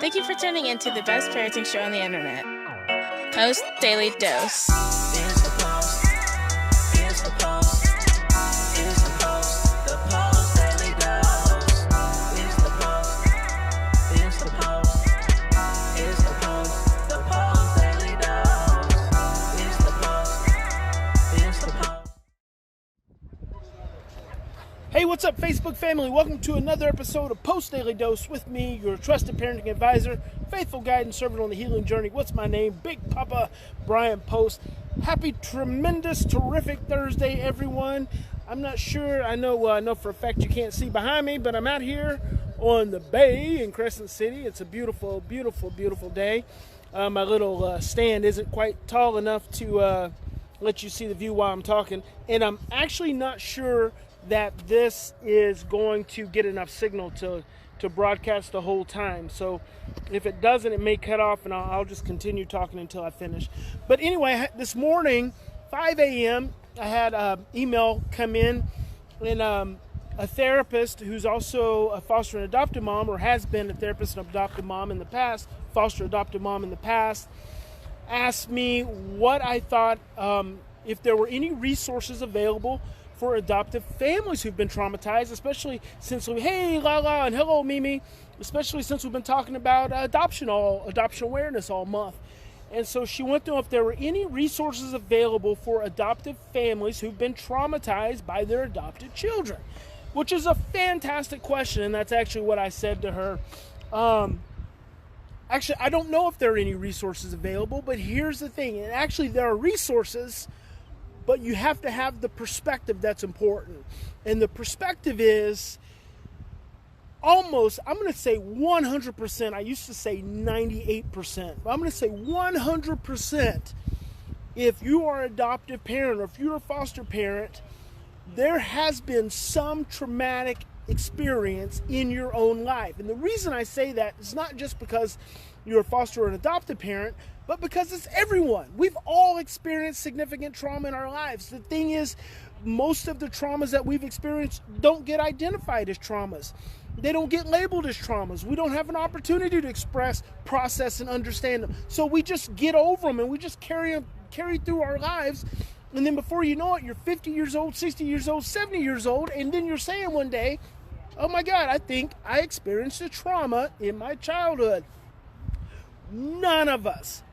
Thank you for tuning in to the best parenting show on the internet, Post Daily Dose. It's the Post. It's the Post. It's the Post. The Post Daily Dose. It's the Post. It's the Post. It's the Post. The Post Daily Dose. It's the Post. It's the Post. Hey, what's up, Facebook family? Welcome to another episode of Post Daily Dose with me, your trusted parenting advisor, faithful guide and servant on the healing journey. What's my name? Big Papa Brian+Post. Happy, tremendous, terrific Thursday, everyone. I'm not sure. I know for a fact you can't see behind me, but I'm out here on the bay in Crescent City. It's a beautiful, beautiful, beautiful day. My little stand isn't quite tall enough to let you see the view while I'm talking, and I'm actually not sure that this is going to get enough signal to broadcast the whole time. So if it doesn't, it may cut off, and I'll just continue talking until I finish. But anyway, this morning, 5 a.m., I had an email come in, and a therapist who's also a foster and adoptive mom, or has been a therapist and adoptive mom in the past, foster adoptive mom in the past, asked me what I thought, if there were any resources available for adoptive families who've been traumatized, especially since hey Lala and hello Mimi, especially since we've been talking about adoption awareness all month. And so she went through if there were any resources available for adoptive families who've been traumatized by their adopted children, which is a fantastic question. And that's actually what I said to her. Actually, I don't know if there are any resources available, but here's the thing. And actually, there are resources, but you have to have the perspective that's important. And the perspective is almost, I'm going to say 100%. I used to say 98%. But I'm going to say 100%. If you are an adoptive parent or if you're a foster parent, there has been some traumatic experience in your own life. And the reason I say that is not just because you're a foster or an adoptive parent, but because it's everyone. We've all experienced significant trauma in our lives. The thing is, most of the traumas that we've experienced don't get identified as traumas. They don't get labeled as traumas. We don't have an opportunity to express, process, and understand them. So we just get over them and we just carry through our lives. And then before you know it, you're 50 years old, 60 years old, 70 years old, and then you're saying one day, oh my God, I think I experienced a trauma in my childhood. None of us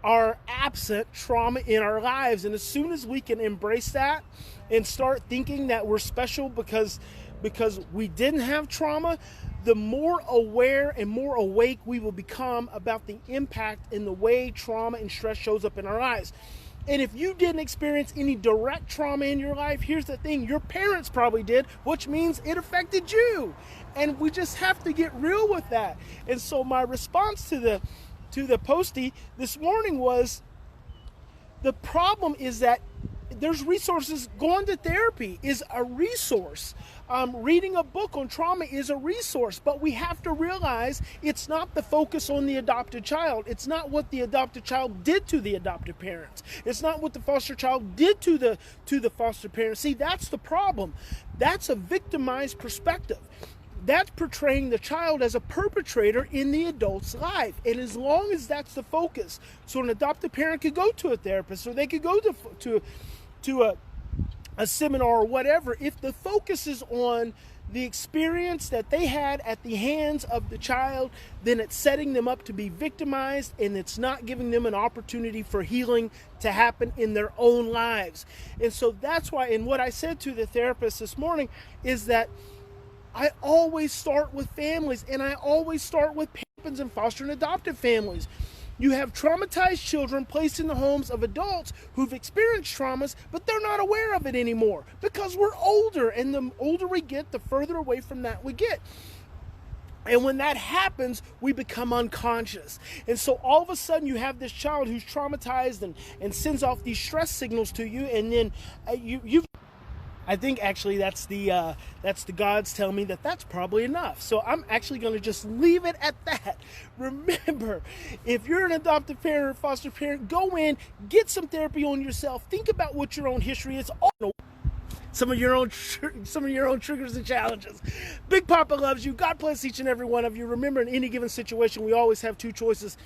are absent trauma in our lives. And as soon as we can embrace that and start thinking that we're special because we didn't have trauma, the more aware and more awake we will become about the impact and the way trauma and stress shows up in our lives. And if you didn't experience any direct trauma in your life, here's the thing, your parents probably did, which means it affected you. And we just have to get real with that. And so my response to the postie this morning was, the problem is that there's resources. Going to therapy is a resource. Reading a book on trauma is a resource, but we have to realize it's not the focus on the adopted child. It's not what the adopted child did to the adoptive parents. It's not what the foster child did to the foster parents. See, that's the problem. That's a victimized perspective. That's portraying the child as a perpetrator in the adult's life. And as long as that's the focus, so an adoptive parent could go to a therapist or they could go to a seminar or whatever, if the focus is on the experience that they had at the hands of the child, then it's setting them up to be victimized, and it's not giving them an opportunity for healing to happen in their own lives. And so that's why, and what I said to the therapist this morning is that I always start with families, and I always start with parents and foster and adoptive families. You have traumatized children placed in the homes of adults who've experienced traumas, but they're not aware of it anymore because we're older, and the older we get, the further away from that we get. And when that happens, we become unconscious. And so all of a sudden you have this child who's traumatized and sends off these stress signals to you, and then I think actually that's the gods telling me that that's probably enough. So I'm actually going to just leave it at that. Remember, if you're an adoptive parent or foster parent, go in, get some therapy on yourself. Think about what your own history is. some of your own triggers and challenges. Big Papa loves you. God bless each and every one of you. Remember, in any given situation, we always have two choices.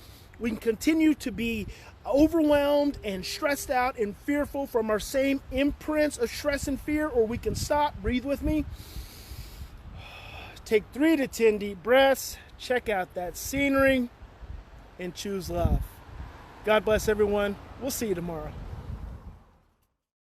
We can continue to be overwhelmed and stressed out and fearful from our same imprints of stress and fear, or we can stop, breathe with me, take 3 to 10 deep breaths, check out that scenery, and choose love. God bless everyone. We'll see you tomorrow.